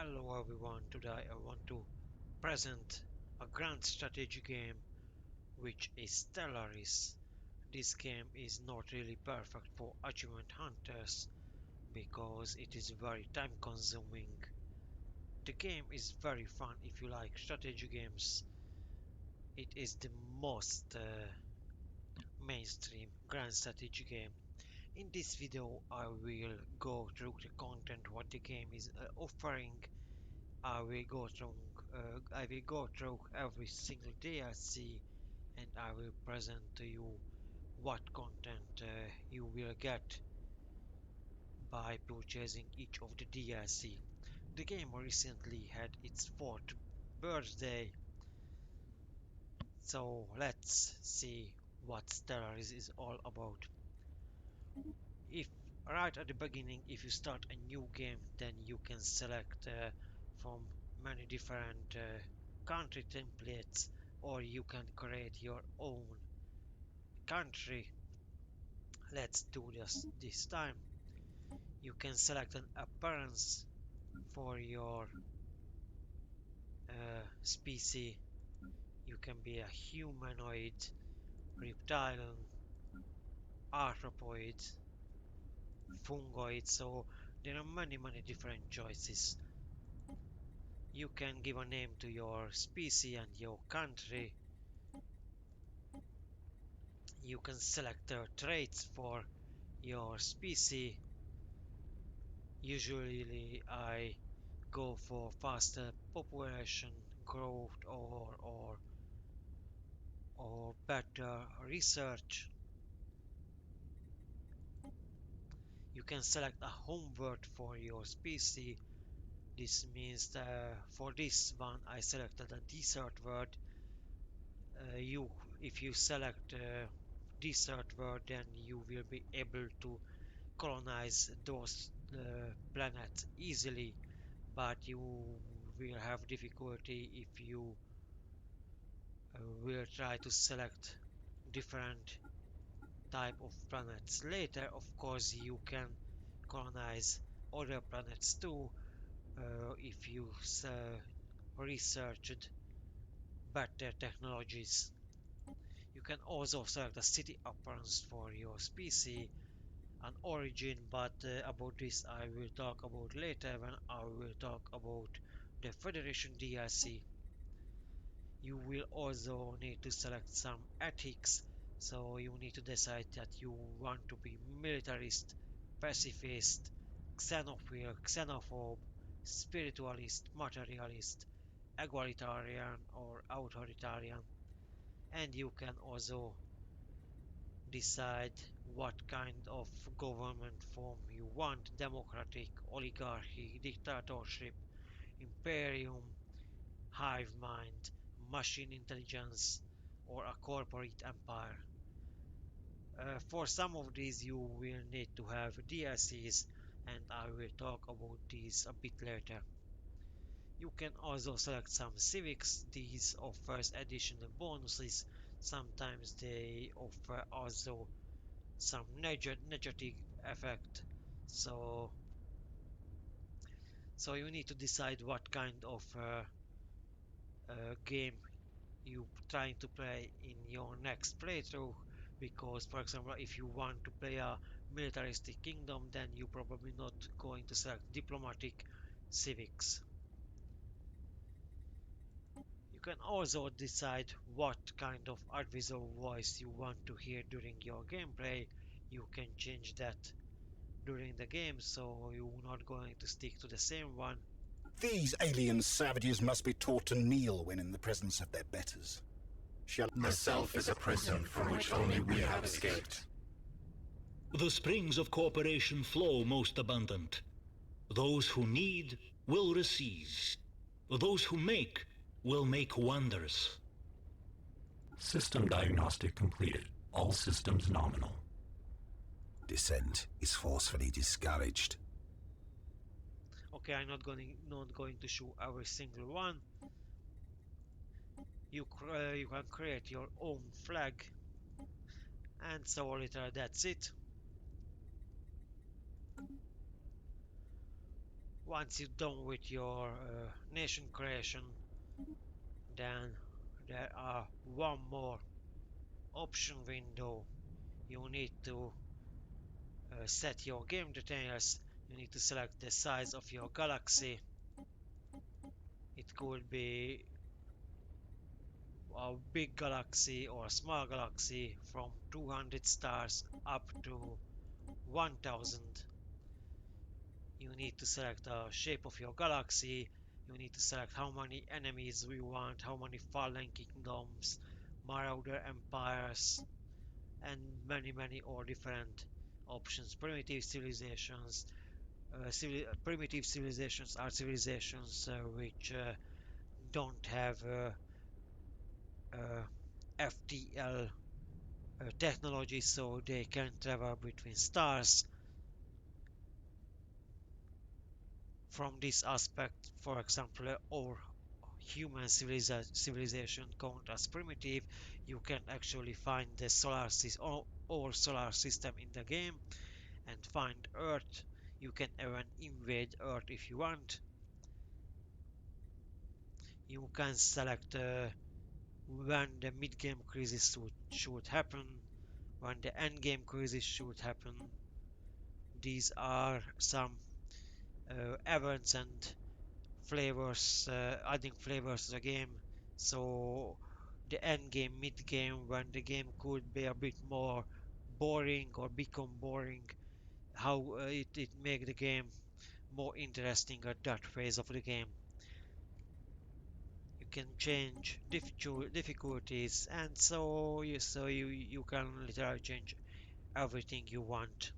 Hello everyone, today I want to present a grand strategy game which is Stellaris. This game is not really perfect for achievement hunters because it is very time consuming. The game is very fun if you like strategy games. It is the most mainstream grand strategy game. In this video I will go through the content what the game is offering. I will go through every single DLC and I will present to you what content you will get by purchasing each of the DLC. The game recently had its 4th birthday, so let's see what Stellaris is all about. If right at the beginning, if you start a new game, then you can select from many different country templates, or you can create your own country. Let's do this time. You can select an appearance for your species. You can be a humanoid, reptilian, arthropoid, fungoid, so there are many different choices. You can give a name to your species and your country. You can select traits for your species. Usually I go for faster population growth or better research. You can select a home word for your species. This means that for this one I selected a desert word. If you select desert word, then you will be able to colonize those planets easily, but you will have difficulty if you will try to select different type of planets. Later, of course, you can colonize other planets too if you researched better technologies. You can also select a city appearance for your species, an origin, but about this I will talk about later when I will talk about the Federation DLC. You will also need to select some ethics, so you need to decide that you want to be militarist, pacifist, xenophile, xenophobe, spiritualist, materialist, egalitarian or authoritarian, and you can also decide what kind of government form you want: democratic, oligarchy, dictatorship, imperium, hive mind, machine intelligence, or a corporate empire. For some of these you will need to have DLCs, and I will talk about these a bit later. You can also select some civics. These offers additional bonuses. Sometimes they offer also some negative effect. So you need to decide what kind of game you trying to play in your next playthrough, because for example if you want to play a militaristic kingdom, then you probably not going to select diplomatic civics. You can also decide what kind of advisor voice you want to hear during your gameplay. You can change that during the game, so you're not going to stick to the same one. These alien savages must be taught to kneel when in the presence of their betters. The self is a prison from which only we have escaped. The springs of cooperation flow most abundant. Those who need will receive. Those who make will make wonders. System diagnostic completed. All systems nominal. Descent is forcefully discouraged. Okay, I'm not going to show every single one. You can create your own flag, and so later. That's it. Once you're done with your nation creation, then there are one more option window. You need to set your game details. You need to select the size of your galaxy. It could be a big galaxy or a small galaxy from 200 stars up to 1000. You need to select the shape of your galaxy. You need to select how many enemies we want, how many fallen kingdoms, Marauder Empires, and many or different options. Primitive civilizations. Primitive civilizations are civilizations which don't have FTL technology, so they can travel between stars. From this aspect, for example, our human civilization count as primitive. You can actually find the solar system or solar system in the game and find Earth. You can even invade Earth if you want. You can select when the mid-game crisis should happen, when the end-game crisis should happen. These are some events and flavors, adding flavors to the game. So the end game, mid game, when the game could be a bit more boring or become boring, how it make the game more interesting at that phase of the game. You can change difficulties, and so you can literally change everything you want.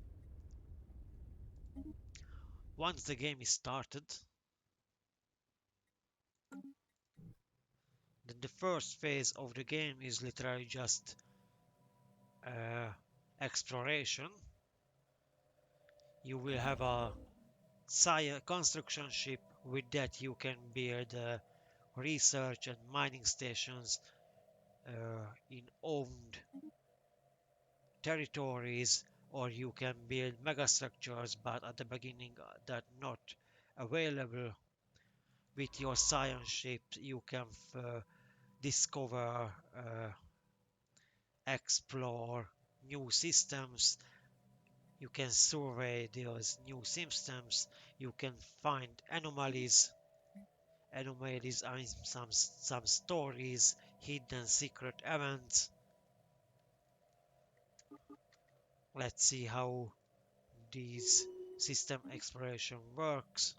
Once the game is started, then the first phase of the game is literally just exploration. You will have a construction ship. With that you can build research and mining stations in owned territories, or you can build megastructures, but at the beginning that not available. With your science ship you can discover, explore new systems. You can survey those new systems. You can find anomalies. Anomalies are in some stories, hidden secret events. Let's see how this system exploration works.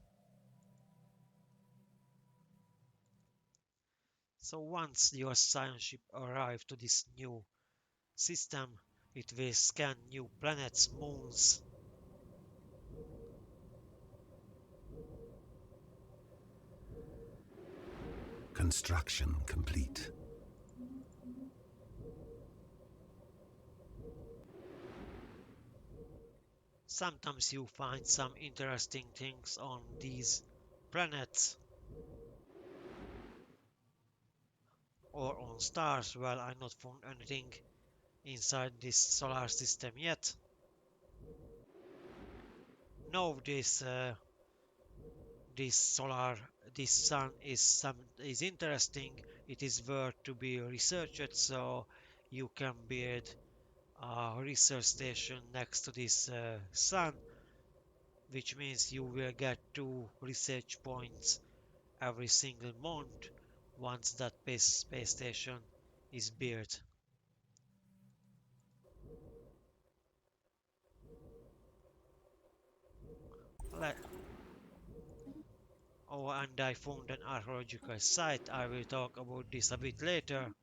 So once your science ship arrives to this new system, it will scan new planets, moons. Construction complete. Sometimes you find some interesting things on these planets or on stars. Well, I not found anything inside this solar system yet. No, this sun is interesting. It is worth to be researched, so you can build a research station next to this sun, which means you will get 2 research points every single month once that space station is built. Oh, and I found an archaeological site. I will talk about this a bit later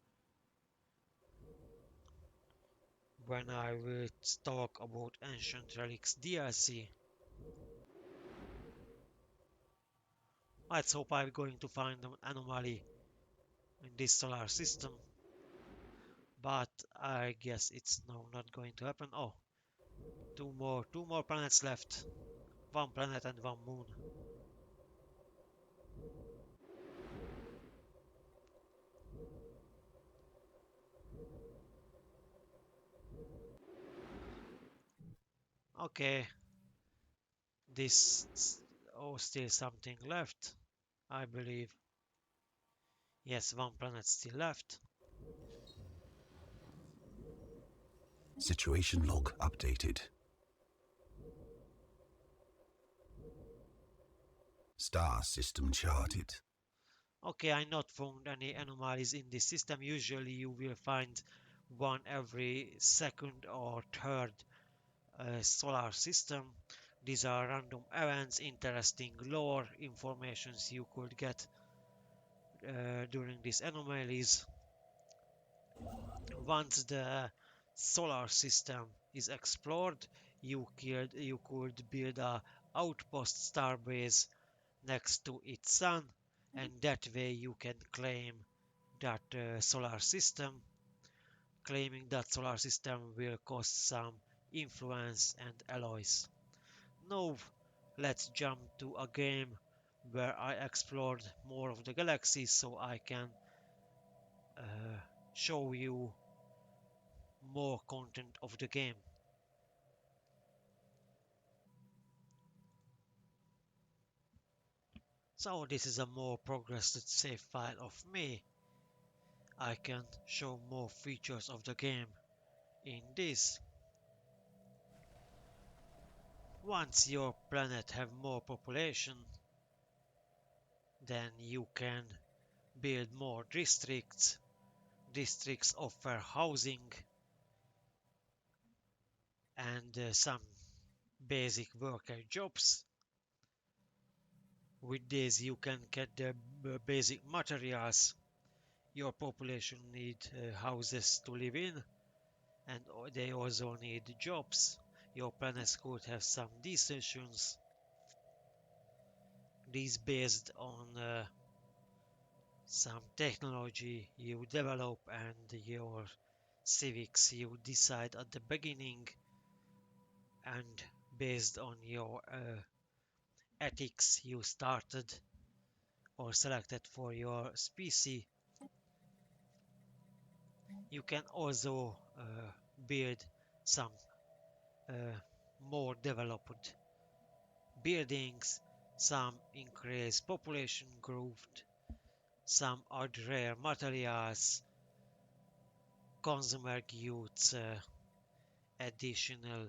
when I will talk about Ancient Relics DLC. Let's hope I'm going to find an anomaly in this solar system, but I guess it's no not going to happen. Oh, two more planets left. One planet and one moon. Okay, this oh, still something left, I believe. Yes, one planet still left. Situation log updated. Star system charted. Okay, I not found any anomalies in this system. Usually you will find one every second or third solar system. These are random events, interesting lore informations you could get during these anomalies. Once the solar system is explored, you could build a outpost starbase next to its sun, and that way you can claim that solar system. Claiming that solar system will cost some influence and alloys. Now let's jump to a game where I explored more of the galaxy so I can show you more content of the game. So this is a more progressed save file of me. I can show more features of the game in this. Once your planet have more population, then you can build more districts. Districts offer housing and some basic worker jobs. With this you can get the basic materials. Your population need houses to live in, and they also need jobs. Your planets could have some decisions. These based on some technology you develop and your civics you decide at the beginning, and based on your ethics you started or selected for your species. You can also build some uh, more developed buildings, some increase population growth, some add rare materials, consumer goods, additional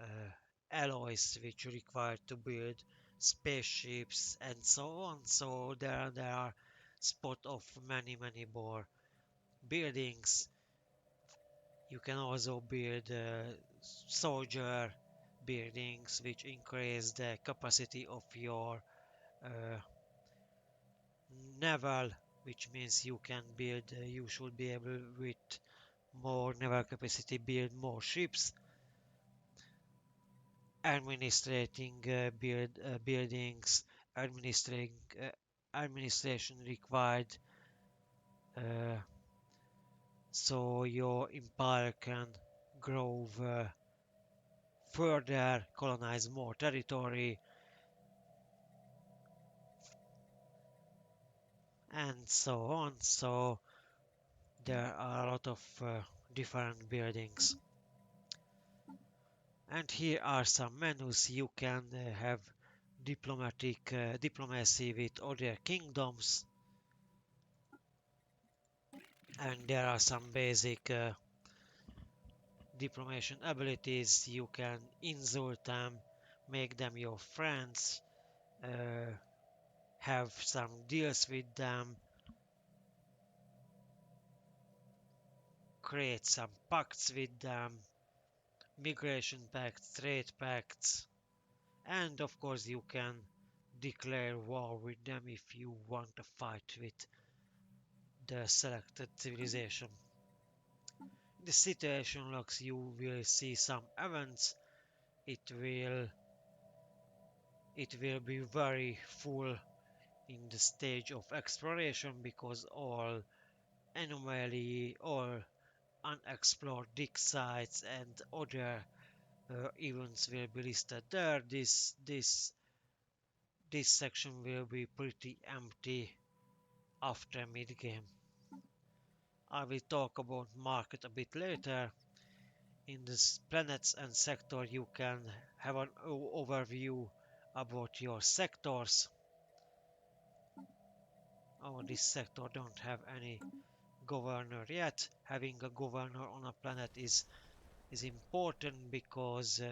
uh, alloys which are required to build spaceships and so on. So there are spot of many more buildings. You can also build soldier buildings which increase the capacity of your uh, naval, which means you can build, you should be able with more naval capacity build more ships. Administrating buildings, administration required uh, so your empire can grow further, colonize more territory, and so on. So there are a lot of different buildings. And here are some menus. You can have diplomacy with other kingdoms, and there are some basic diplomatic abilities. You can insult them, make them your friends, have some deals with them, create some pacts with them, migration pacts, trade pacts, and of course you can declare war with them if you want to fight with the selected civilization. In the situation logs you will see some events. It will be very full in the stage of exploration because all anomaly or unexplored dig sites and other events will be listed there. This section will be pretty empty after mid-game. I will talk about market a bit later. In this planets and sector you can have an overview about your sectors. Oh, this sector don't have any governor yet. Having a governor on a planet is important because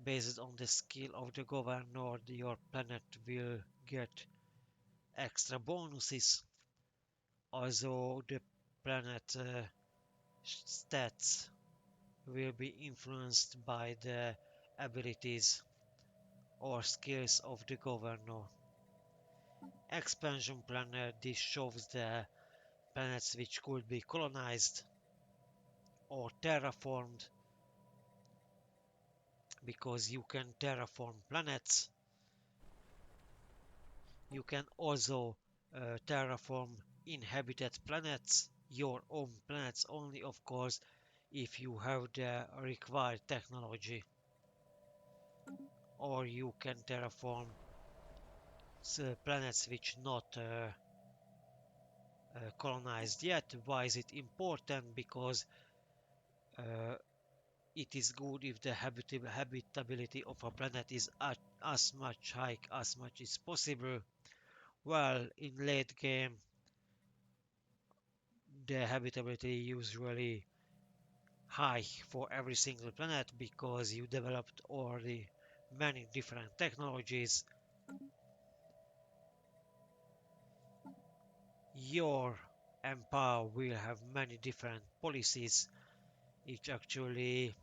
based on the skill of the governor, your planet will get extra bonuses. Also, the planet stats will be influenced by the abilities or skills of the governor. Expansion planner, this shows the planets which could be colonized or terraformed, because you can terraform planets. You can also terraform inhabited planets, your own planets only, of course, if you have the required technology. Or you can terraform planets which not colonized yet. Why is it important? Because it is good if the habitability of a planet is as much high as much as possible. Well, in late game, the habitability usually high for every single planet because you developed already many different technologies. Your empire will have many different policies which actually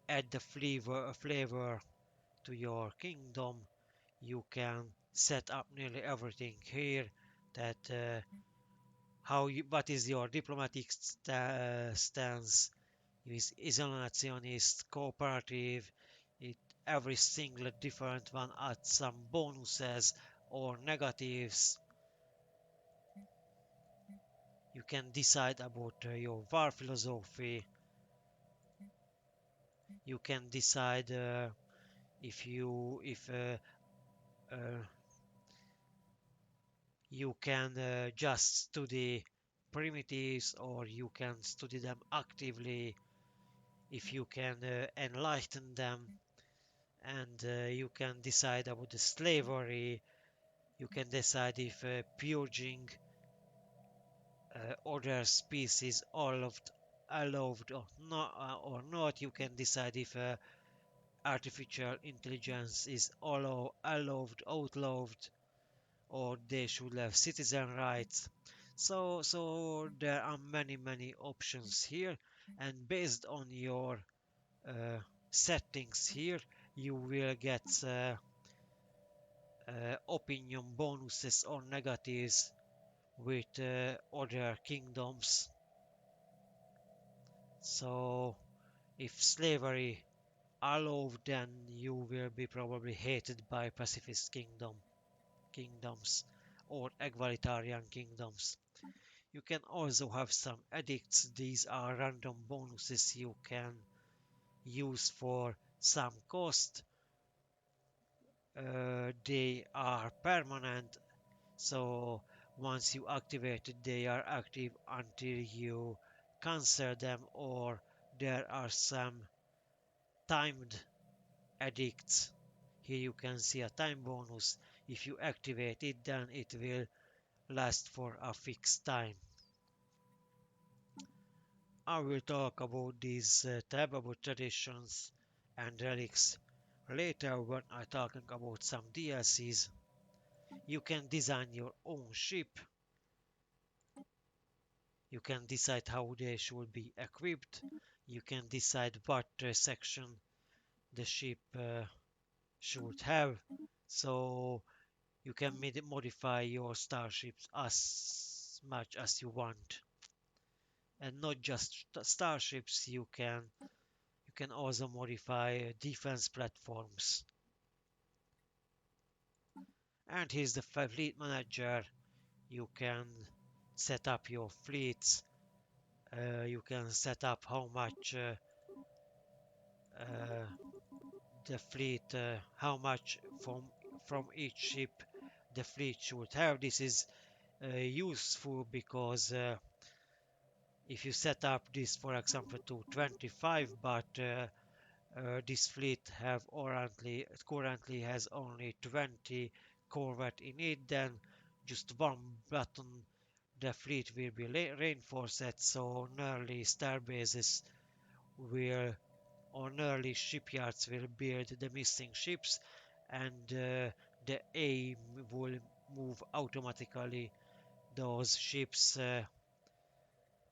add the flavor to your kingdom. You can set up nearly everything here. That what is your diplomatic stance? Is isolationist, cooperative? Every single different one adds some bonuses or negatives. You can decide about your war philosophy. You can decide if you can just study primitives, or you can study them actively, if you can enlighten them, and you can decide about the slavery. You can decide if purging other species allowed or not. You can decide if artificial intelligence is outlawed, or they should have citizen rights. So there are many options here, and based on your settings here, you will get opinion bonuses or negatives with other kingdoms. So if slavery allowed, then you will be probably hated by pacifist kingdoms or egalitarian kingdoms. You can also have some edicts. These are random bonuses you can use for some cost. They are permanent, so once you activate it, they are active until you cancel them, or there are some timed edicts. Here you can see a time bonus. If you activate it, then it will last for a fixed time. I will talk about this tab about traditions and relics later when I talking about some DLCs. You can design your own ship. You can decide how they should be equipped. You can decide what section the ship should have. So you can modify your starships as much as you want. And not just starships, you can also modify defense platforms. And here's the fleet manager. You can set up your fleets. You can set up how much the fleet, how much from each ship the fleet should have. This is useful because if you set up this, for example, to 25, but This fleet currently has only 20 corvette in it. Then just one button, the fleet will be reinforced. So nearly star bases will or nearly shipyards will build the missing ships, and the aim will move automatically those ships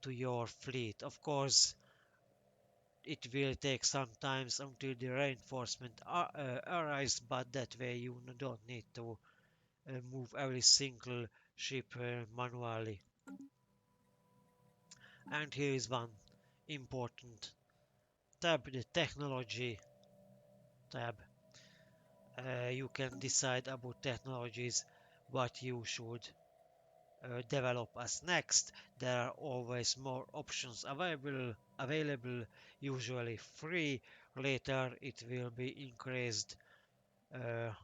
to your fleet. Of course, it will take some time until the reinforcement arrives, but that way you don't need to move every single ship manually. And here is one important tab, the technology tab. You can decide about technologies, what you should develop as next. There are always more options available, usually free. Later it will be increased uh,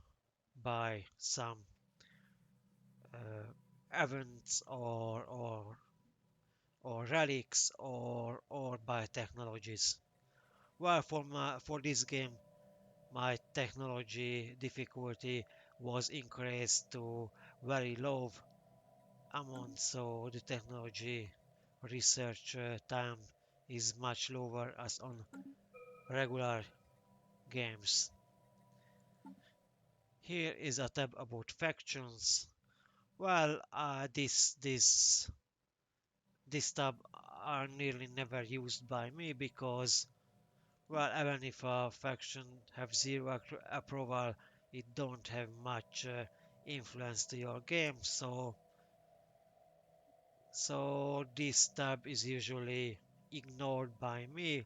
by some events or relics or by technologies. Well, for this game, my technology difficulty was increased to very low amount, so the technology research time is much lower as on regular games. Here is a tab about factions. Well, this tab are nearly never used by me because, well, even if a faction have zero approval, it don't have much influence to your game. So this tab is usually ignored by me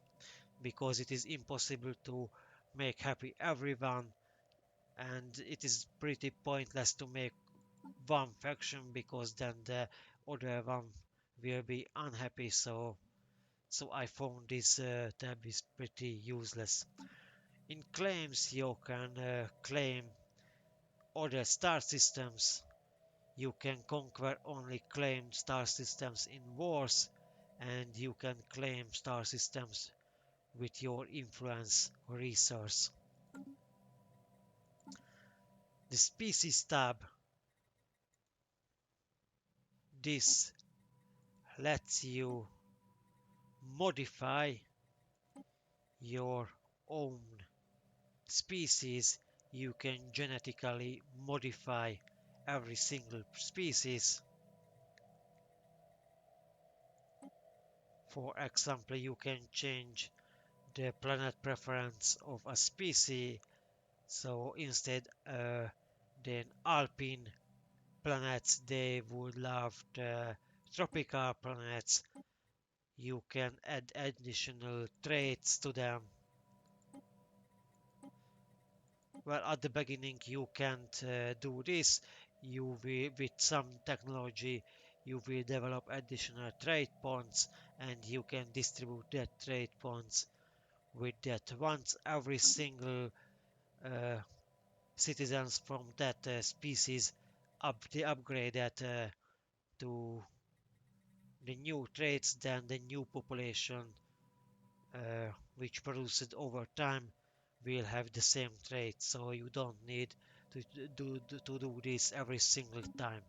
because it is impossible to make happy everyone, and it is pretty pointless to make one faction because then the other one will be unhappy. So I found this tab is pretty useless. In claims, you can claim other star systems. You can conquer only claimed star systems in wars, and you can claim star systems with your influence resource. The species tab, this lets you modify your own species. You can genetically modify every single species. For example, you can change the planet preference of a species. So instead than alpine planets, they would love the tropical planets. You can add additional traits to them. Well, at the beginning you can't do this. You will, with some technology, you will develop additional trait points, and you can distribute that trait points with that. Once every single uh, citizens from that species they upgrade that to the new traits, then the new population which produced over time will have the same traits, so you don't need to do this every single time.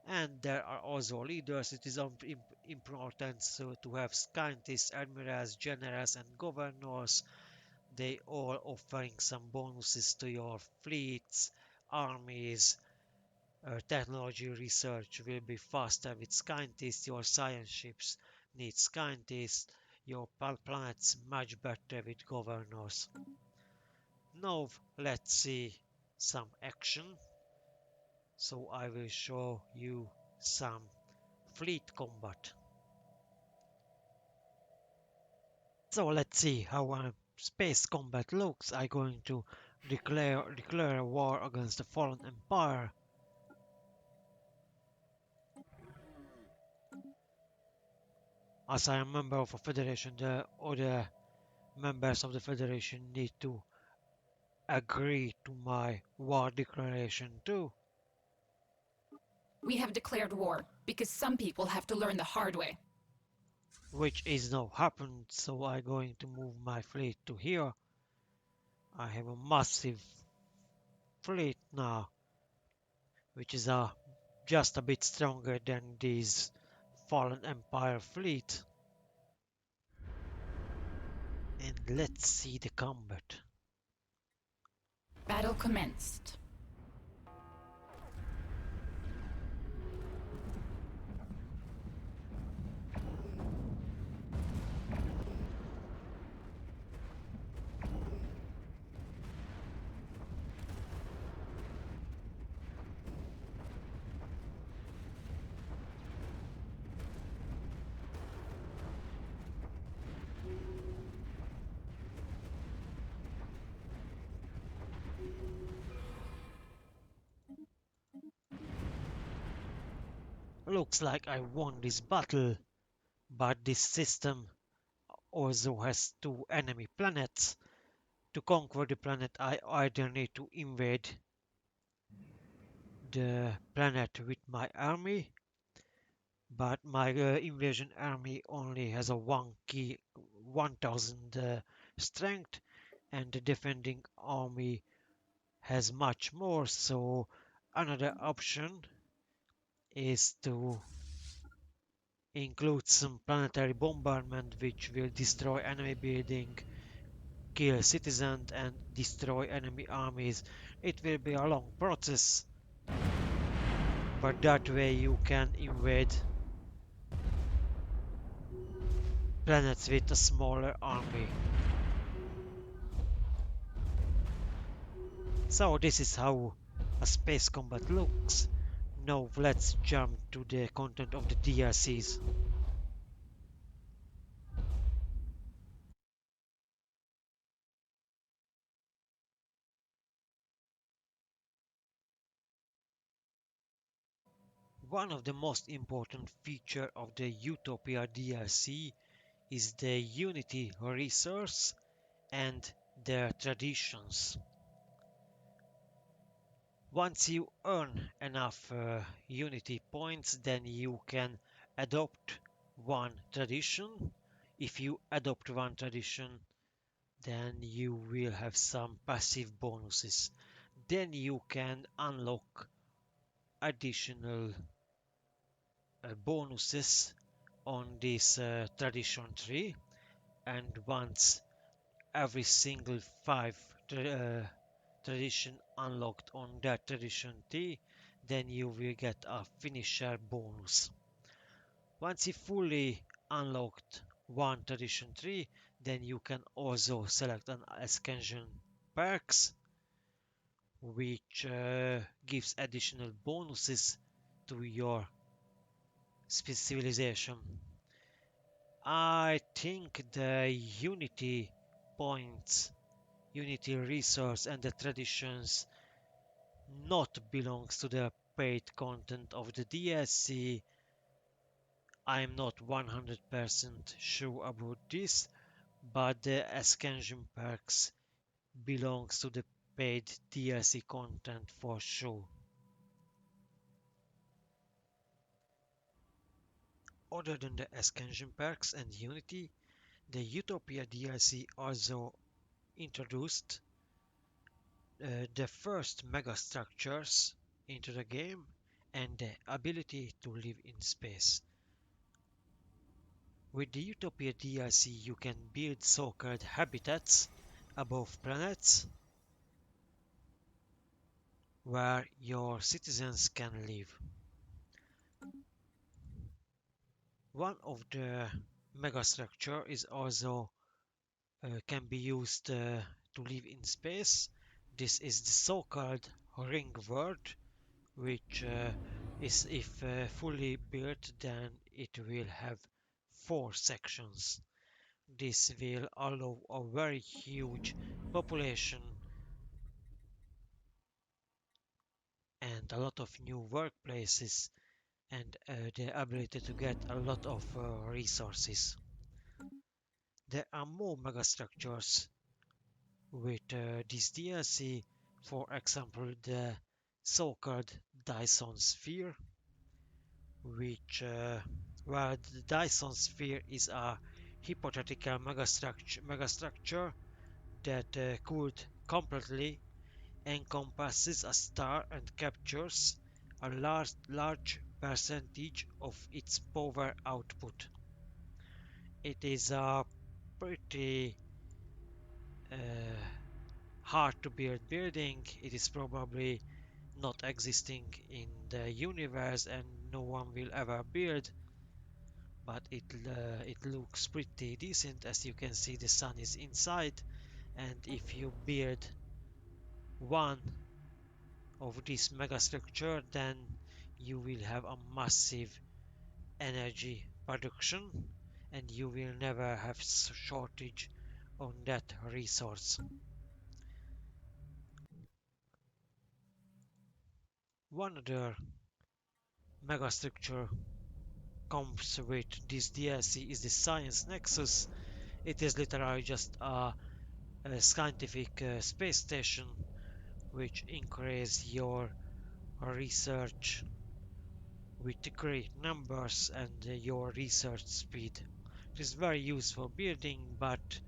And there are also leaders. It is important to have scientists, admirals, generals, and governors. They all offering some bonuses to your fleets, armies. Technology research will be faster with scientists. Your science ships need scientists. Your planets much better with governors. Now let's see some action. So I will show you some fleet combat. So let's see how space combat looks. I'm going to declare a war against the fallen empire. As I am a member of a federation, the other members of the federation need to agree to my war declaration too. We have declared war because some people have to learn the hard way. which is now happened, so I'm going to move my fleet to here. I have a massive fleet now, which is just a bit stronger than this fallen empire fleet. And let's see the combat. Battle commenced. Looks like I won this battle, but this system also has two enemy planets. To conquer the planet, I either need to invade the planet with my army, but my invasion army only has a 1000 strength, and the defending army has much more. So another option is to include some planetary bombardment which will destroy enemy building, kill citizens and destroy enemy armies. It will be a long process, but that way you can invade planets with a smaller army. So this is how a space combat looks. Now let's jump to the content of the DLCs. One of the most important features of the Utopia DLC is the Unity resource and their traditions. Once you earn enough Unity points, then you can adopt one tradition. If you adopt one tradition, then you will have some passive bonuses. Then you can unlock additional bonuses on this tradition tree, and once every single 5 tradition unlocked on that tradition tree, then you will get a finisher bonus. Once you fully unlocked one tradition tree, then you can also select an expansion perks, which gives additional bonuses to your civilization. I think the Unity points, Unity resource and the traditions not belongs to the paid content of the DLC. I'm not 100% sure about this, but the expansion perks belongs to the paid DLC content for sure. Other than the expansion perks and Unity, the Utopia DLC also introduced the first Megastructures into the game and the ability to live in space. With the Utopia DLC, you can build so-called habitats above planets where your citizens can live. One of the megastructure is also can be used to live in space. This is the so-called ring world, which is if fully built, then it will have 4 sections. This will allow a very huge population and a lot of new workplaces and the ability to get a lot of resources. There are more megastructures with this DLC, for example the so-called Dyson Sphere, which where the Dyson Sphere is a hypothetical megastructure that could completely encompasses a star and captures a large percentage of its power output. It is a pretty uh, hard to build building. It is probably not existing in the universe and no one will ever build, but it looks pretty decent. As you can see, the sun is inside, and if you build one of this megastructure, then you will have a massive energy production and you will never have shortage on that resource. One other megastructure comes with this DLC is the Science Nexus. It is literally just a scientific space station which increase your research with great numbers and your research speed. It is very useful building, but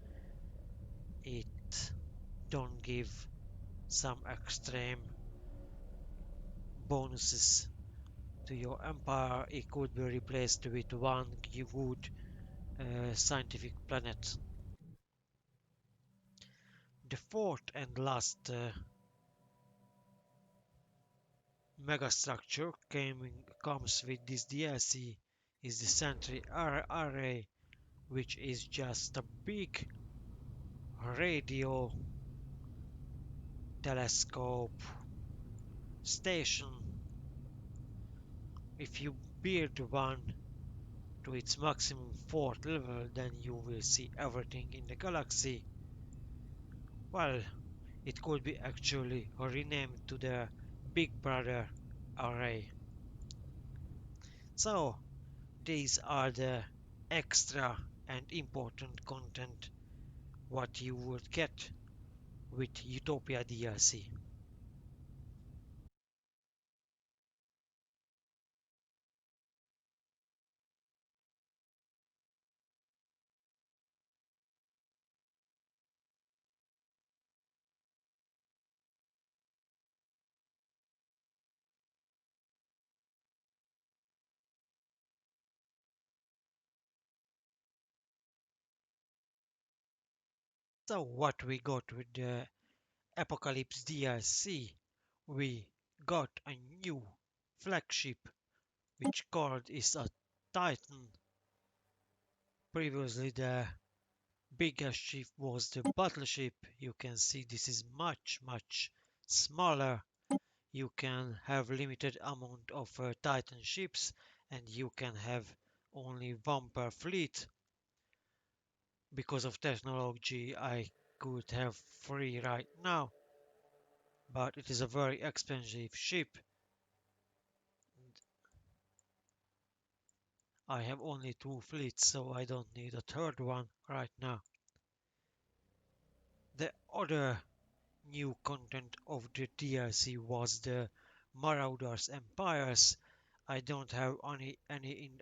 it don't give some extreme bonuses to your empire. It could be replaced with one good scientific planet. The fourth and last megastructure comes with this DLC is the Sentry Array, which is just a big radio telescope station. If you build one to its maximum 4th level, then you will see everything in the galaxy. Well, it could be actually renamed to the Big Brother Array. So, these are the extra and important content what you would get with Utopia DLC. So what we got with the Apocalypse DLC, we got a new flagship which called is a Titan. Previously the biggest ship was the battleship. You can see this is much smaller. You can have limited amount of Titan ships and you can have only one per fleet. Because of technology I could have 3 right now, but it is a very expensive ship. I have only 2 fleets, so I don't need a third one right now. The other new content of the DLC was the Marauders Empires. I don't have any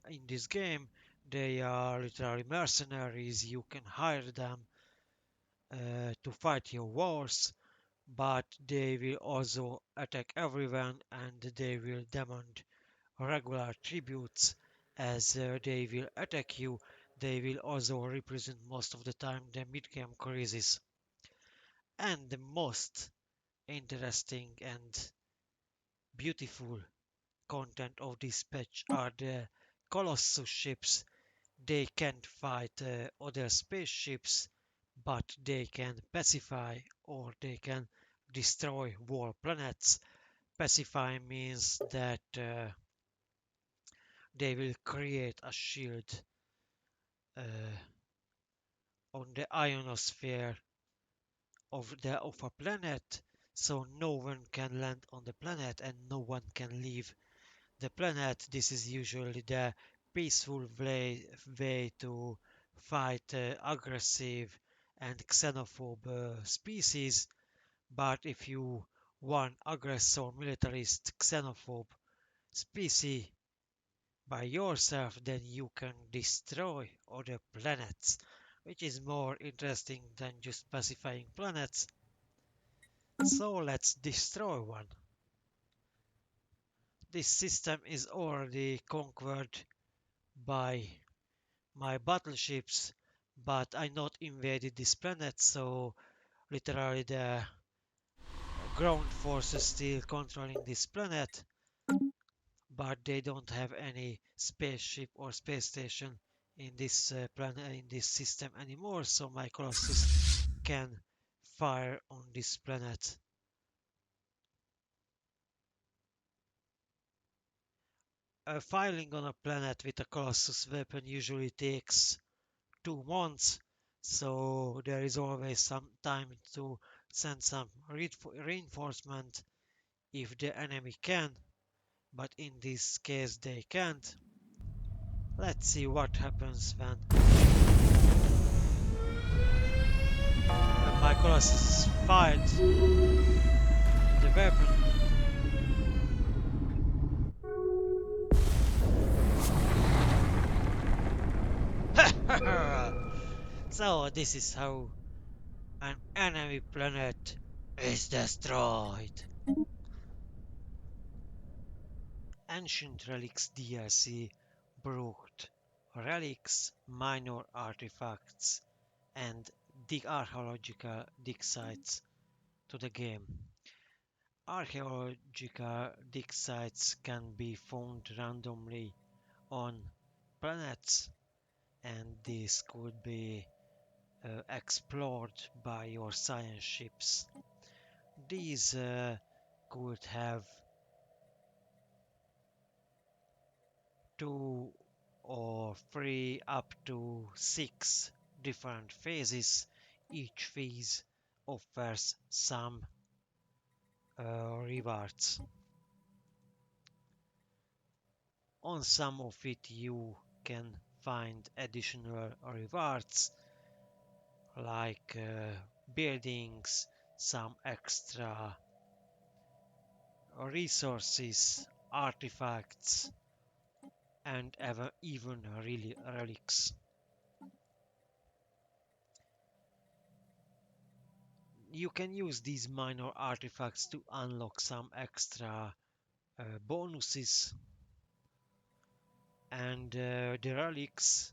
in this game. They are literally mercenaries. You can hire them to fight your wars, but they will also attack everyone and they will demand regular tributes as they will attack you. They will also represent most of the time the mid-game crisis. And the most interesting and beautiful content of this patch are the Colossus ships. They can't fight other spaceships, but they can pacify or they can destroy whole planets. Pacify means that they will create a shield uh, on the ionosphere of a planet, so no one can land on the planet and no one can leave the planet. This is usually the peaceful way to fight aggressive and xenophobe species. But if you want aggressor, militarist, xenophobe species, by yourself, then you can destroy other planets, which is more interesting than just specifying planets. So let's destroy one. This system is already conquered by my battleships, but I not invaded this planet, so literally the ground forces still controlling this planet, but they don't have any spaceship or space station in this planet, in this system anymore, so my Colossus can fire on this planet. Firing on a planet with a Colossus weapon usually takes 2 months, so there is always some time to send some reinforcement if the enemy can, but in this case they can't. Let's see what happens when my Colossus fired the weapon. So this is how an enemy planet is destroyed. Ancient Relics DLC brought relics, minor artifacts, and archaeological dig sites to the game. Archaeological dig sites can be found randomly on planets, and these could be explored by your science ships. These could have 2 or 3 up to 6 different phases. Each phase offers some rewards. On some of it you can find additional rewards like buildings, some extra resources, artifacts, and even relics. You can use these minor artifacts to unlock some extra bonuses, and the relics,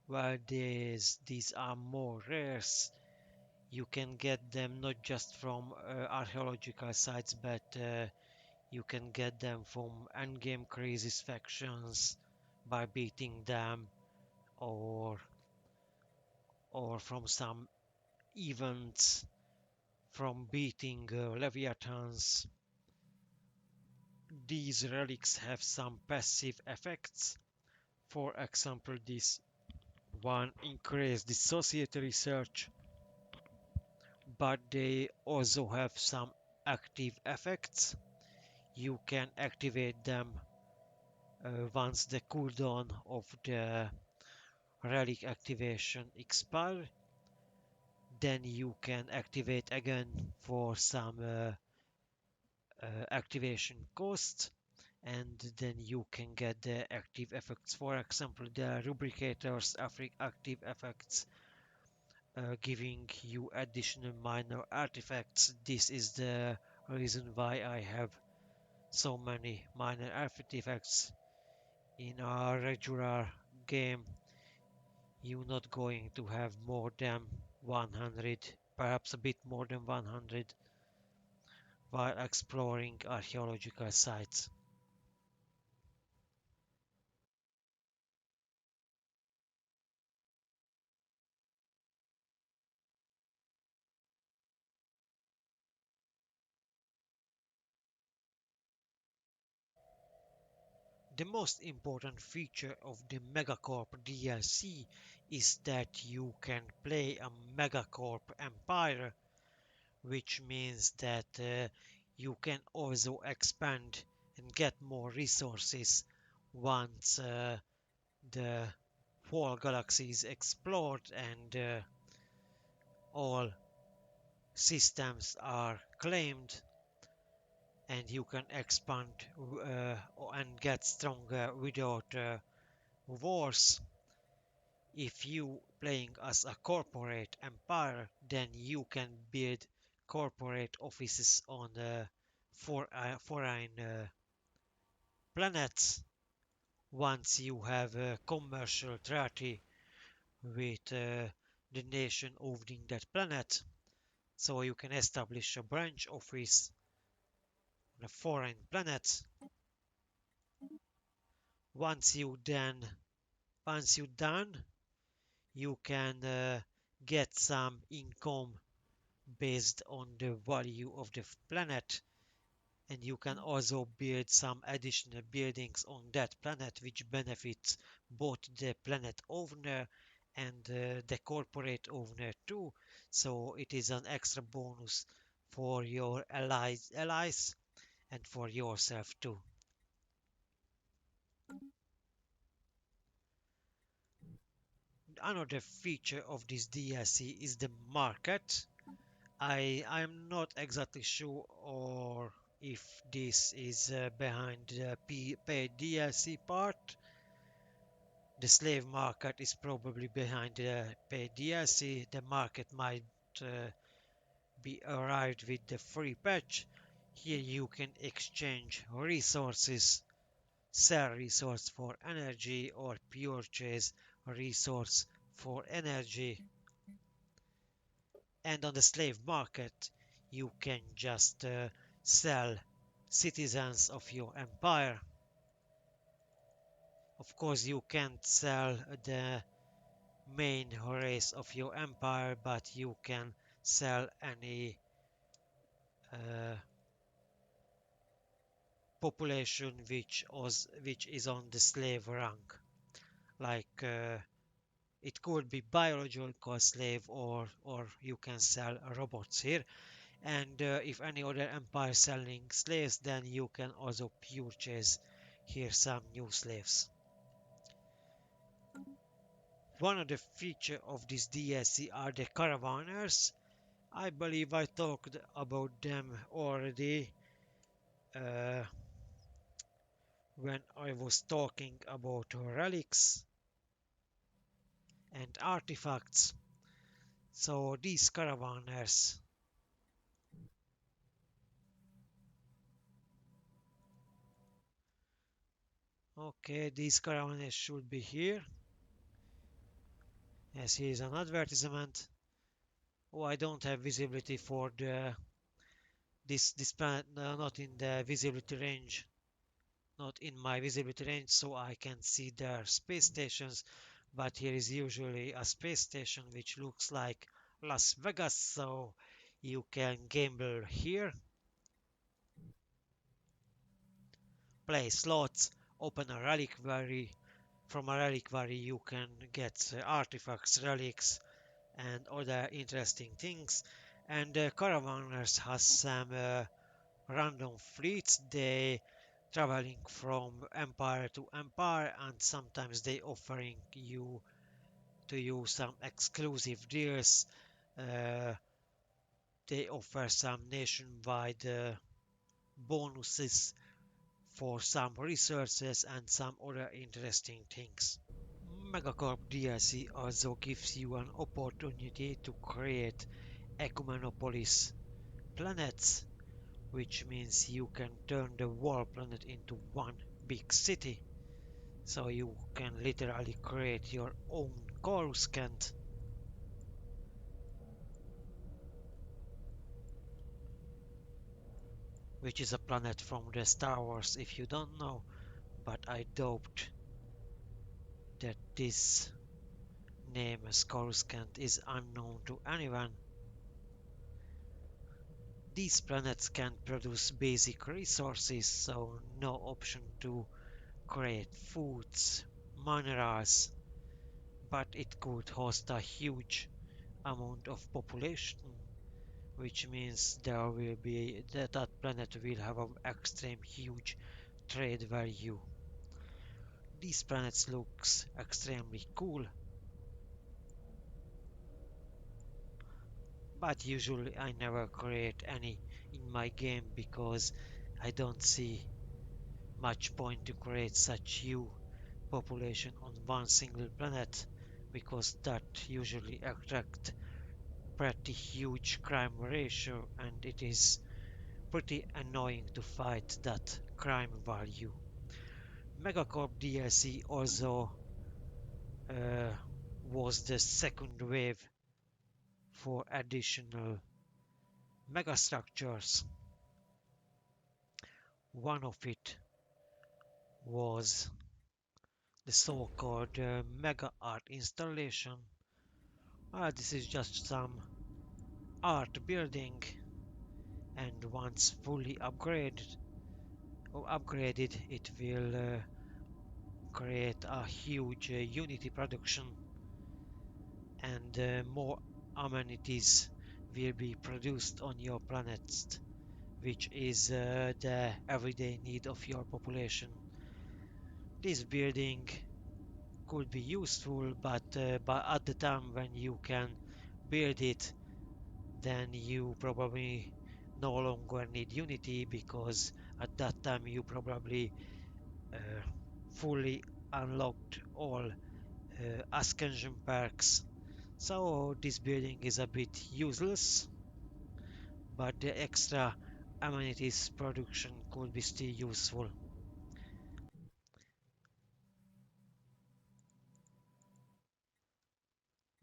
well, these are more rares. You can get them not just from archaeological sites, but you can get them from endgame crisis factions by beating them, or from some events from beating Leviathans. These relics have some passive effects. For example, this one increases the society research, but they also have some active effects. You can activate them once the cooldown of the relic activation expires. Then you can activate again for some activation cost, and then you can get the active effects. For example, the rubricators active effects, giving you additional minor artifacts. This is the reason why I have so many minor artifacts in a regular game. You're not going to have more than 100, perhaps a bit more than 100, while exploring archaeological sites. The most important feature of the Megacorp DLC is that you can play a Megacorp Empire, which means that you can also expand and get more resources once the whole galaxy is explored and all systems are claimed, and you can expand and get stronger without wars. If you playing as a corporate empire, then you can build corporate offices on foreign planets. Once you have a commercial treaty with the nation owning that planet, so you can establish a branch office on a foreign planet. Once you then, once you done, you can get some income based on the value of the planet, and you can also build some additional buildings on that planet which benefits both the planet owner and the corporate owner too. So it is an extra bonus for your allies and for yourself too. Another feature of this DLC is the market. I'm not exactly sure or if this is behind the paid DLC part. The slave market is probably behind the paid DLC. The market might uh, be arrived with the free patch. Here you can exchange resources, sell resource for energy, or purchase resource for energy. And on the slave market, you can just sell citizens of your empire. Of course, you can't sell the main race of your empire, but you can sell any uh, population which is on the slave rank. Like it could be biological slave, or you can sell robots here. And if any other empire selling slaves, then you can also purchase here some new slaves. One of the features of this DLC are the caravanners. I believe I talked about them already uh, when I was talking about relics and artifacts. So these caravanners, okay, these caravanners should be here. Yes, here is an advertisement. Oh, I don't have visibility for this planet, no, not in the visibility range, not in my visibility range, so I can see their space stations. But here is usually a space station which looks like Las Vegas, so you can gamble here, play slots, open a reliquary. From a reliquary you can get artifacts, relics, and other interesting things. And Caravanners has some random fleets. They traveling from empire to empire, and sometimes they offering you some exclusive deals. Uh, they offer some nationwide bonuses for some resources and some other interesting things. Megacorp DLC also gives you an opportunity to create ecumenopolis planets, which means you can turn the world planet into one big city. So you can literally create your own Coruscant. Which is a planet from the Star Wars if you don't know, but I doubt that this name Coruscant is unknown to anyone. These planets can produce basic resources, so no option to create foods, minerals, but it could host a huge amount of population, which means there will be that planet will have an extreme huge trade value. These planets looks extremely cool, but usually I never create any in my game because I don't see much point to create such huge population on one single planet, because that usually attract pretty huge crime ratio, and it is pretty annoying to fight that crime value. Megacorp DLC also uh, was the second wave for additional megastructures. One of it was the so-called mega art installation. This is just some art building, and once fully upgraded, it will create a huge Unity production, and more amenities will be produced on your planets, which is the everyday need of your population. This building could be useful, but at the time when you can build it, then you probably no longer need Unity, because at that time you probably uh, fully unlocked all Ascension perks. So this building is a bit useless, but the extra amenities production could be still useful.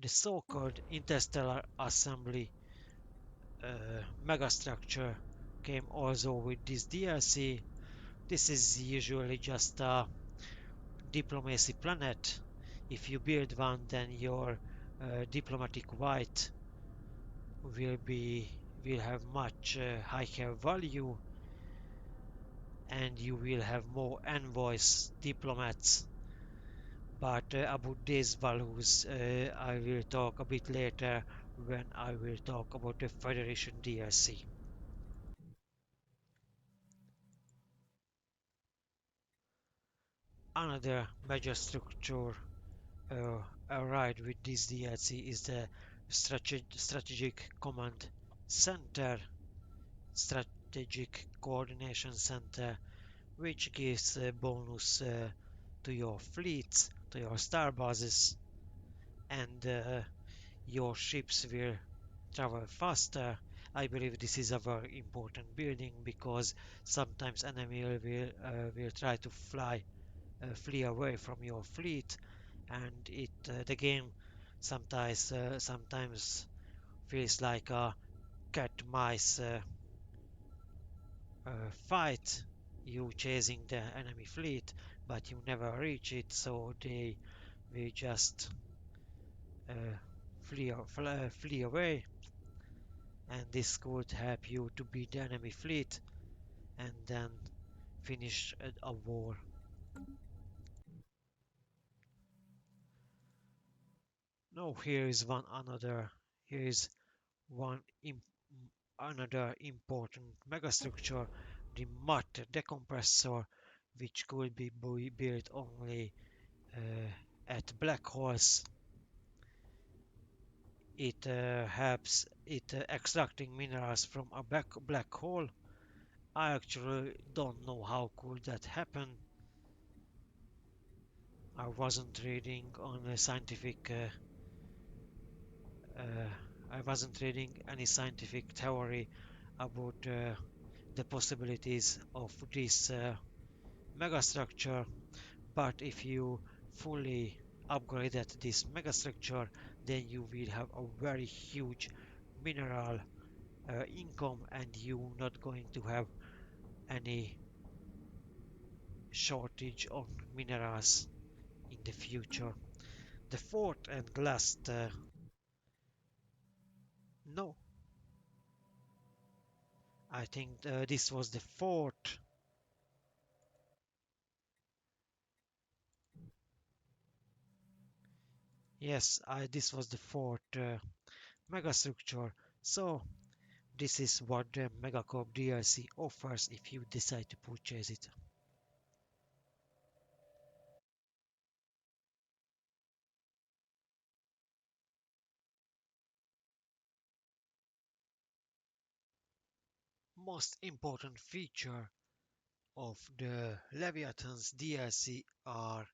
The so-called interstellar assembly megastructure came also with this DLC. This is usually just a diplomacy planet. If you build one, then your diplomatic white will be will have much higher value, and you will have more envoys, diplomats. But about these values, I will talk a bit later when I will talk about the Federation DLC. Another major structure arrived with this DLC is the Strategic Command Center, Strategic Coordination Center, which gives a bonus to your fleets, to your star bases, and your ships will travel faster. I believe this is a very important building, because sometimes enemy will try to flee away from your fleet, and the game sometimes feels like a cat mice fight. You chasing the enemy fleet, but you never reach it, so they will just uh, flee away, and this could help you to beat the enemy fleet and then finish a war. Now here is one im- another important megastructure, the matter decompressor, which could be built only at black holes. It helps it extracting minerals from a black hole. I actually don't know how could that happen. I wasn't reading on a uh, I wasn't reading any scientific theory about the possibilities of this megastructure, but if you fully upgraded this megastructure, then you will have a very huge mineral income, and you're not going to have any shortage of minerals in the future. The fourth and last, no, I think this was the fourth. Yes, this was the fourth megastructure. So this is what the Megacorp DLC offers if you decide to purchase it. Most important feature of the Leviathans DLC are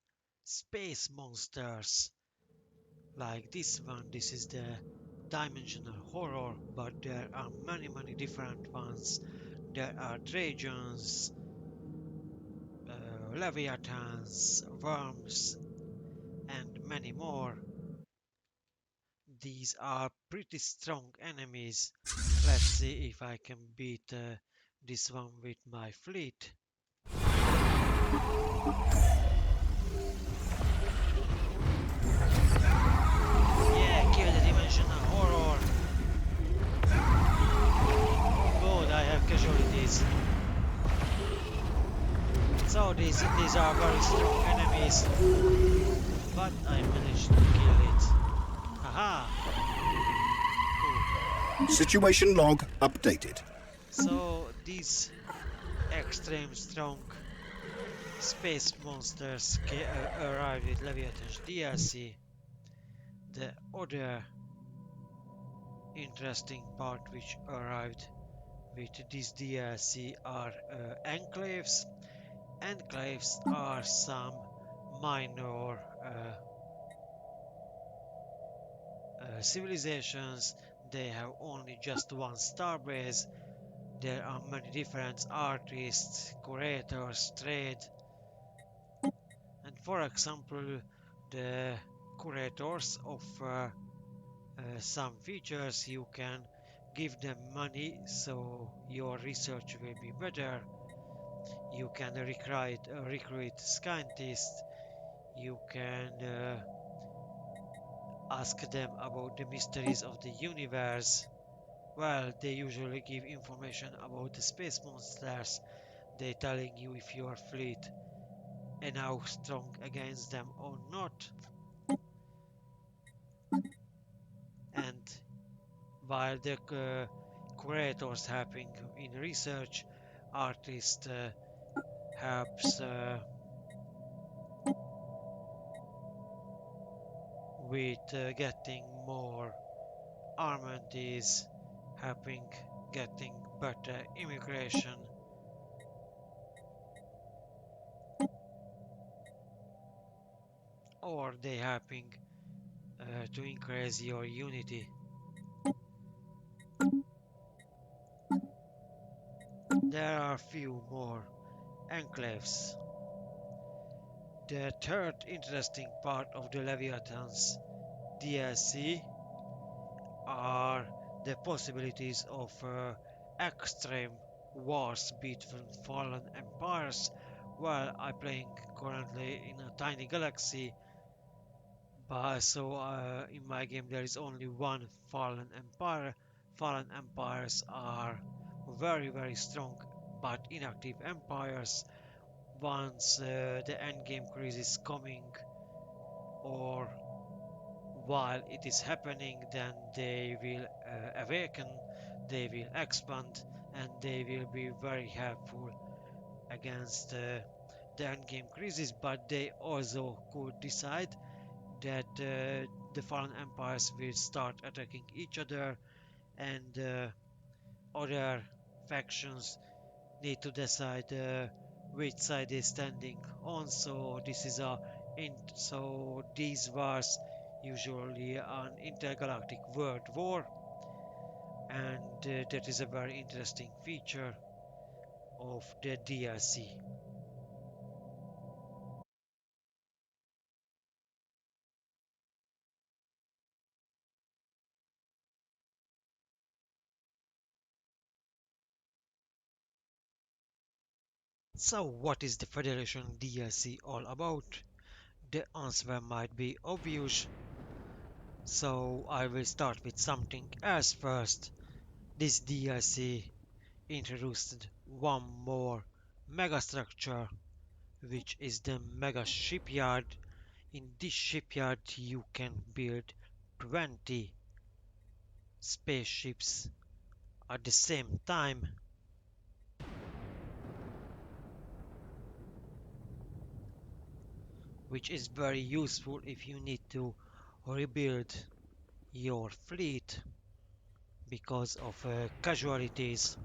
space monsters. Like this one, this is the dimensional horror, but there are many different ones. There are Trojans, Leviathans, worms, and many more. These are pretty strong enemies. Let's see if I can beat this one with my fleet. Yeah, kill the dimensional horror. Oh god, I have casualties. So these are very strong enemies, but I managed to kill it. Haha! Situation log updated. So these extreme strong space monsters arrived with Leviathan's DLC. The other interesting part which arrived with this DLC are enclaves. Enclaves are some minor civilizations. They have only just one starbase. There are many different artists, curators, trade, and for example, the curators offer some features. You can give them money so your research will be better. You can recruit scientists. You can ask them about the mysteries of the universe. Well, they usually give information about the space monsters. They telling you if your fleet is now strong against them or not. And while the curators helping in research, artist helps with getting more armaments, helping getting better immigration, or they helping to increase your unity. There are few more enclaves. The third interesting part of the Leviathans DLC are the possibilities of extreme wars between fallen empires. Well, I'm playing currently in a tiny galaxy, but so in my game there is only one fallen empire. Fallen empires are very strong but inactive empires. Once the endgame crisis is coming, or while it is happening, then they will awaken, they will expand, and they will be very helpful against the endgame crisis. But they also could decide that the fallen empires will start attacking each other, and other factions need to decide which side is standing on. So this is so these wars usually an intergalactic world war, and that is a very interesting feature of the DLC. So what is the Federation DLC all about? The answer might be obvious, so I will start with something else first. This DLC introduced one more megastructure, which is the Mega Shipyard. In this shipyard you can build 20 spaceships at the same time, which is very useful if you need to rebuild your fleet because of casualties.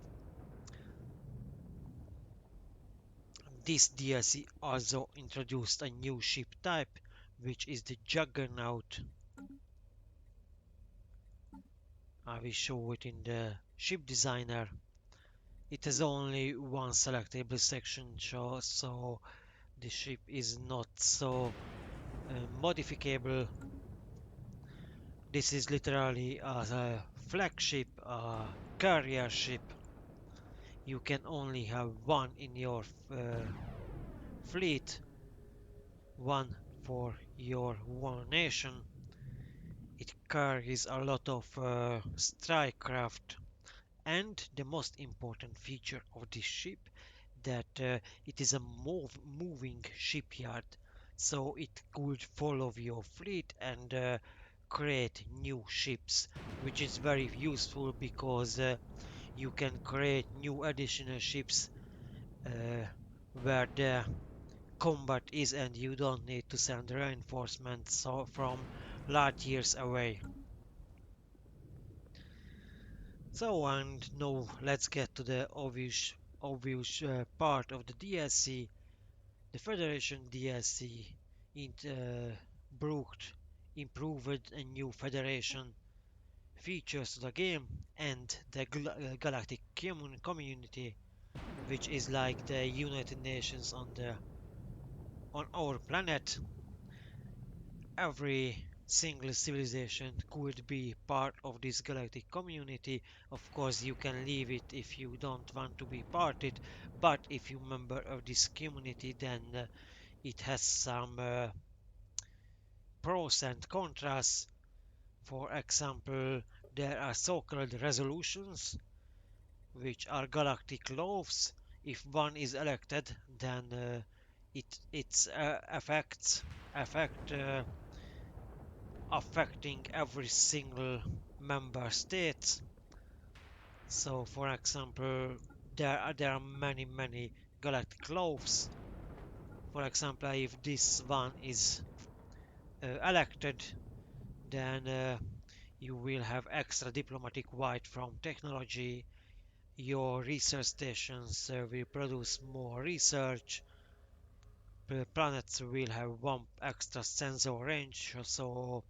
This DLC also introduced a new ship type, which is the Juggernaut. I will show it in the ship designer. It has only one selectable section, so the ship is not so modifiable. This is literally a flagship, a carrier ship. You can only have one in your fleet, one for your one nation. It carries a lot of strike craft, and the most important feature of this ship that it is a moving shipyard, so it could follow your fleet and create new ships, which is very useful because you can create new additional ships where the combat is and you don't need to send reinforcements from large years away. So, and now let's get to the obvious part of the DLC. The Federation DLC brought improved and new Federation features to the game, and the galactic community, which is like the United Nations on our planet. Every single civilization could be part of this galactic community. Of course, you can leave it if you don't want to be part it, but if you're member of this community, then it has some pros and contras. For example, there are so-called resolutions, which are galactic laws. If one is elected, then its effects affect affecting every single member state. So, for example, there are many galactic laws. For example, if this one is elected, then you will have extra diplomatic weight from technology. Your research stations will produce more research. The planets will have one extra sensor range, so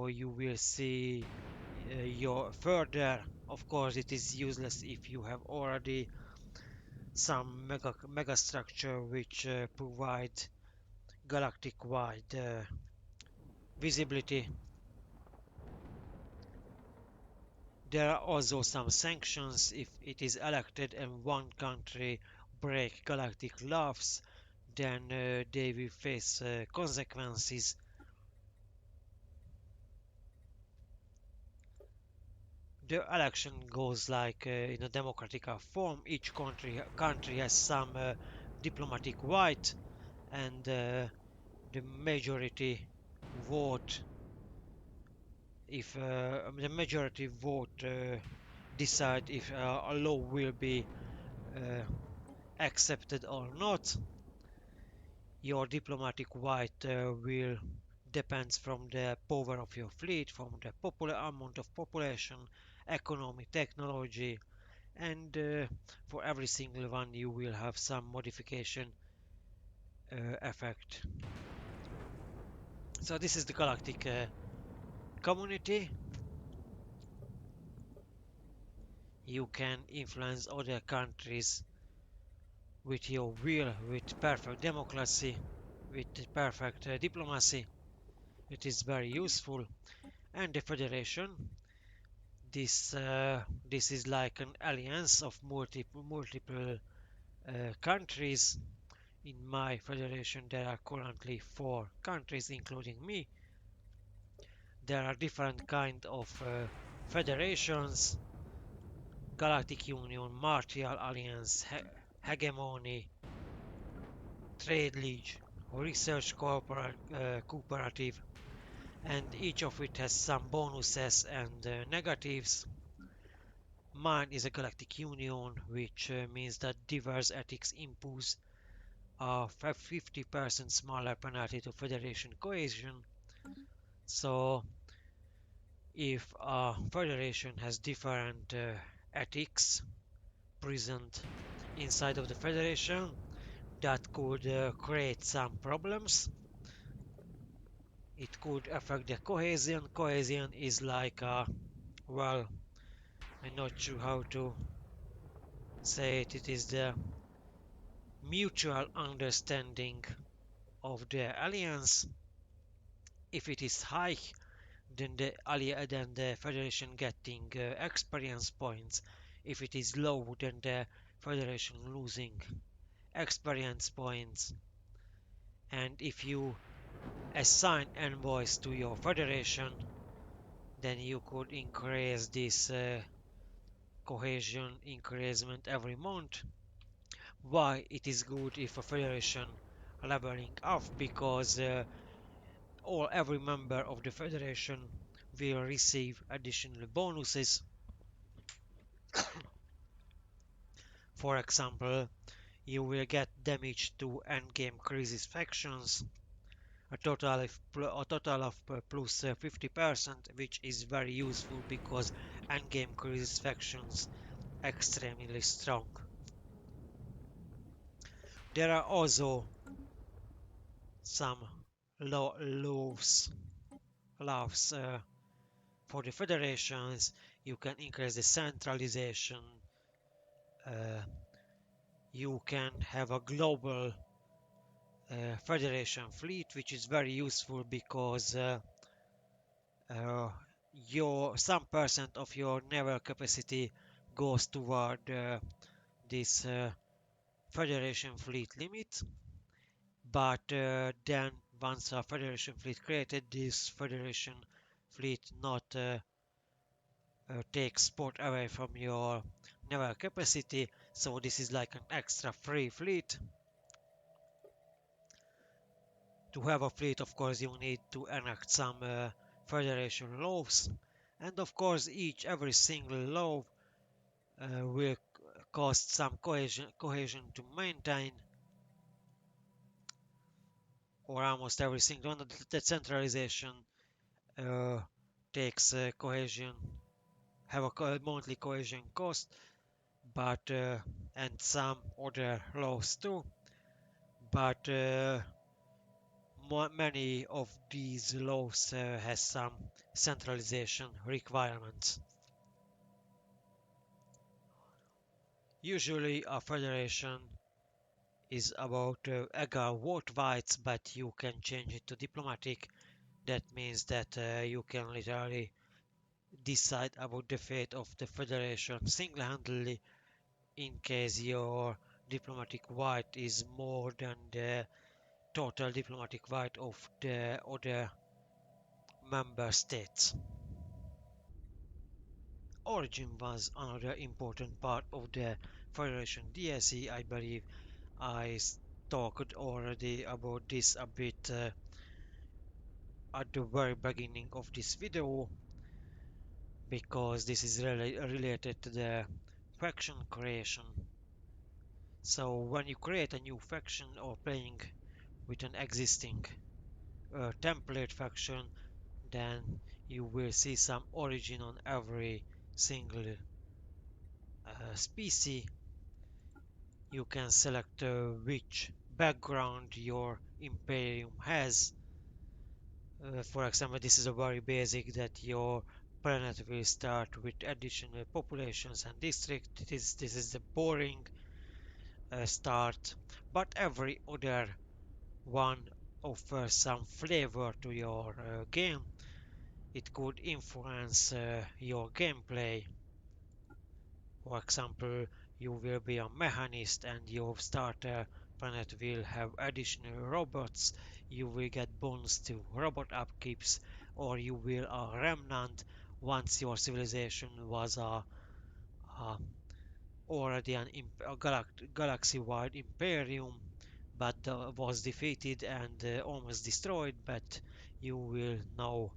you will see your further. Of course, it is useless if you have already some megastructure which provide galactic wide visibility. There are also some sanctions if it is elected and one country break galactic laws, then they will face consequences. The election goes like in a democratic form. Each country has some diplomatic right, and the majority vote. If the majority vote decide if a law will be uh, accepted or not, your diplomatic right will depends from the power of your fleet, from the amount of population, economy, technology, and for every single one you will have some modification effect. So this is the galactic community. You can influence other countries with your will, with perfect democracy, with perfect diplomacy. It is very useful. And the Federation, this is like an alliance of multiple countries. In my federation, there are currently 4 countries, including me. There are different kind of federations: Galactic Union, Martial Alliance, Hegemony, Trade League, Research Cooperative, and each of it has some bonuses and negatives. Mine is a Galactic Union, which means that diverse ethics impose a 50% smaller penalty to Federation cohesion. So, if a Federation has different ethics present inside of the Federation, that could create some problems. It could affect the cohesion. Cohesion is like, well, I'm not sure how to say it. It is the mutual understanding of the alliance. If it is high, then the Federation getting experience points. If it is low, then the Federation losing experience points. And if you assign envoys to your Federation, then you could increase this cohesion increment every month. Why it is good if a Federation leveling up? Because every member of the Federation will receive additional bonuses. For example, you will get damage to endgame crisis factions, a total of plus 50%, which is very useful because endgame crisis factions extremely strong. There are also some laws for the federations. You can increase the centralization. Uh, you can have a global Federation fleet, which is very useful because uh, some percent of your naval capacity goes toward this Federation fleet limit. But then once a Federation fleet created, this Federation fleet not takes support away from your naval capacity, so this is like an extra free fleet. To have a fleet, of course, you need to enact some Federation laws, and of course every single law will cost some cohesion to maintain, or almost every single one. The centralization uh, takes cohesion, have a monthly cohesion cost, but and some other laws too, but many of these laws has some centralization requirements. Usually a federation is about egal vote rights, but you can change it to diplomatic. That means that you can literally decide about the fate of the federation single-handedly in case your diplomatic right is more than the total diplomatic right of the other member states. Origin was another important part of the Federation DLC. I believe I talked already about this a bit at the very beginning of this video, because this is really related to the faction creation. So when you create a new faction or playing with an existing template faction, then you will see some origin on every single species. You can select which background your imperium has. For example, this is a very basic that your planet will start with additional populations and districts. This is the boring start, but every other one offers some flavor to your game. It could influence your gameplay. For example, you will be a mechanist and your starter planet will have additional robots. You will get bonus to robot upkeeps, or you will a remnant once your civilization was already a galaxy-wide imperium, but was defeated and almost destroyed. But you will now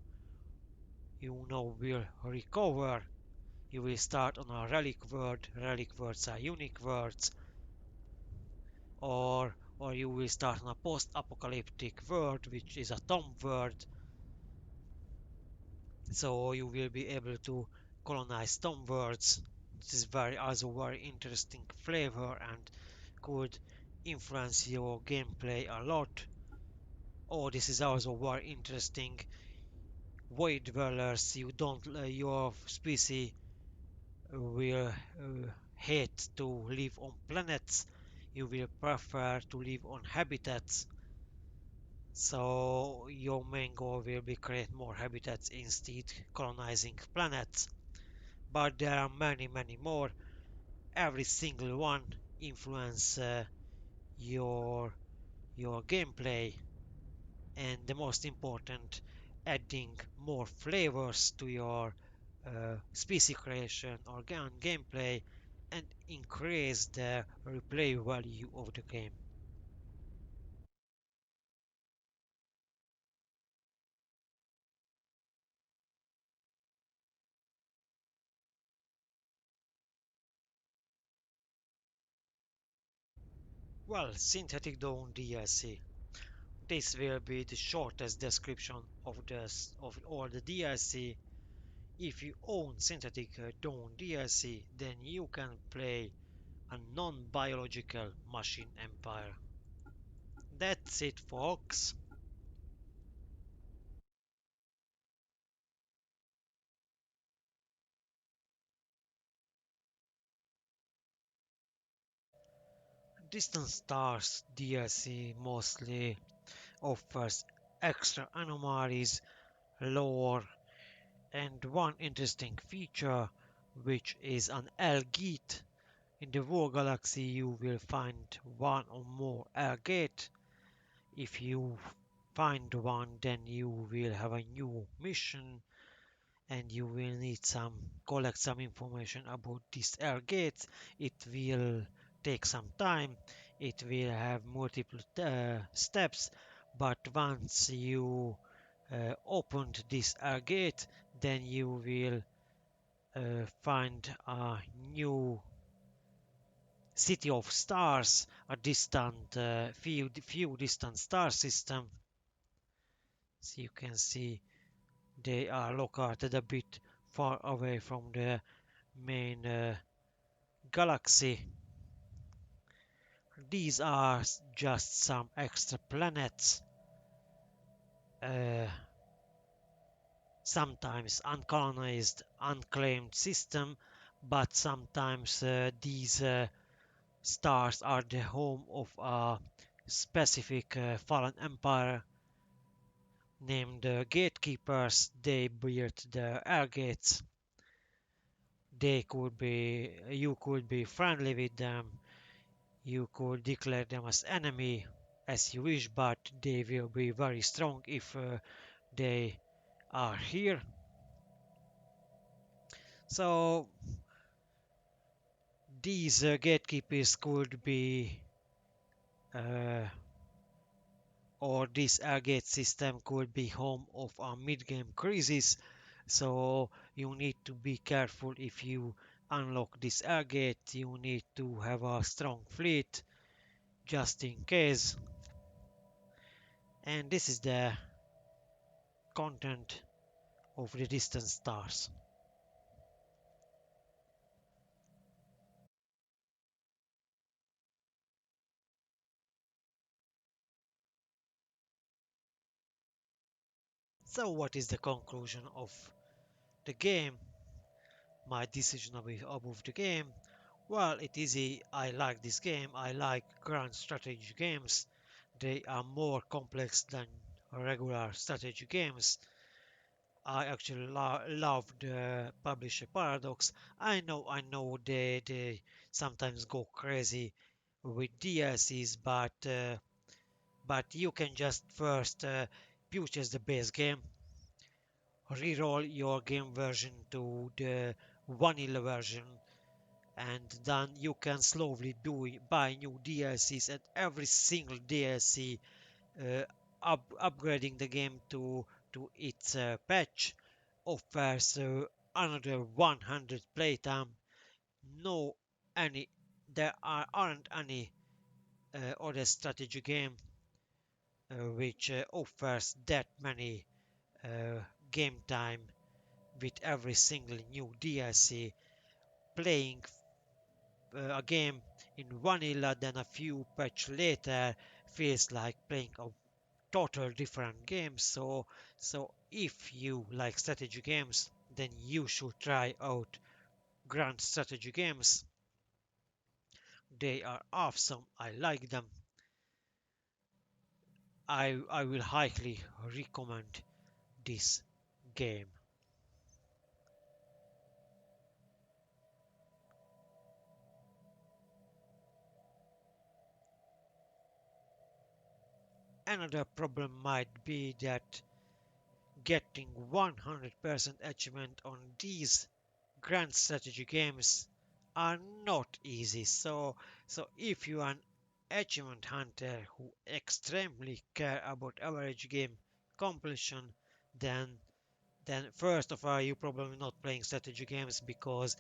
will recover. You will start on a relic world. Relic worlds are unique worlds, or you will start on a post-apocalyptic world, which is a tomb world. So you will be able to colonize tomb worlds. This is also very interesting flavor and could influence your gameplay a lot. Oh, this is also very interesting. Void dwellers, you don't your species will hate to live on planets. You will prefer to live on habitats. So your main goal will be create more habitats instead colonizing planets. But there are many more. Every single one influence your gameplay, and the most important, adding more flavors to your species creation or gameplay and increase the replay value of the game. Well, Synthetic Dawn DLC. This will be the shortest description of all the DLC. If you own Synthetic Dawn DLC, then you can play a non-biological machine empire. That's it, folks. Distant Stars DLC mostly offers extra anomalies, lore, and one interesting feature, which is an L-gate. In the War Galaxy you will find one or more L-gate. If you find one, then you will have a new mission and you will need some collect some information about this air gates. It will take some time. It will have multiple steps, but once you opened this air gate, then you will find a new city of stars, a distant few distant star system. So you can see they are located a bit far away from the main galaxy. These are just some extra planets, uh, sometimes uncolonized, unclaimed system, but sometimes these stars are the home of a specific fallen empire named gatekeepers. They built the air gates. You could be friendly with them. You could declare them as enemy as you wish, but they will be very strong if they are here. So these gatekeepers could be, uh, or this airgate system could be home of a mid-game crisis. So you need to be careful if you unlock this airgate. You need to have a strong fleet just in case. And this is the content of the distant stars. So what is the conclusion of the game? My decision above the game? Well, it is I like this game. I like grand strategy games. They are more complex than regular strategy games. I actually love the publisher Paradox. I know they sometimes go crazy with DLCs, but you can just first purchase the base game, reroll your game version to the vanilla version, and then you can slowly buy new DLCs, and every single DLC uh, upgrading the game to its patch offers another 100 playtime. No any aren't any other strategy game which offers that many uh, game time with every single new DLC. Playing a game in vanilla, then a few patch later feels like playing a total different game. So if you like strategy games, then you should try out grand strategy games. They are awesome. I like them. I will highly recommend this game. Another problem might be that getting 100% achievement on these grand strategy games are not easy. So if you are an achievement hunter who extremely care about average game completion, then first of all you probably not playing strategy games, because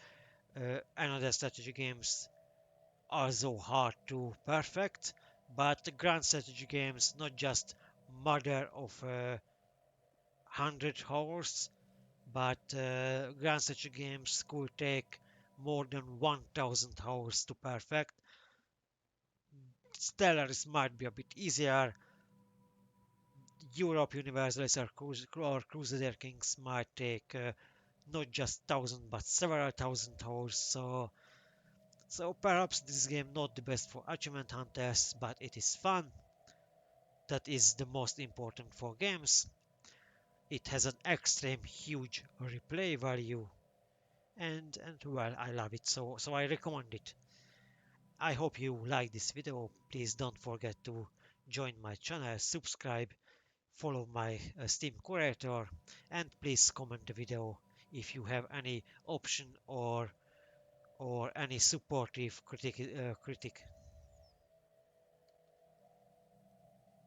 another strategy games are so hard to perfect. But the grand strategy games not just mother of 100 hours, but grand strategy games could take more than 1000 hours to perfect. Stellaris might be a bit easier. Europe Universalis or Crusader Kings might take not just 1000 but several thousand hours. So perhaps this game not the best for achievement hunters, but it is fun. That is the most important for games. It has an extreme huge replay value, and well, I love it, so I recommend it. I hope you like this video. Please don't forget to join my channel, subscribe, follow my Steam curator, and please comment the video if you have any option or any supportive critic.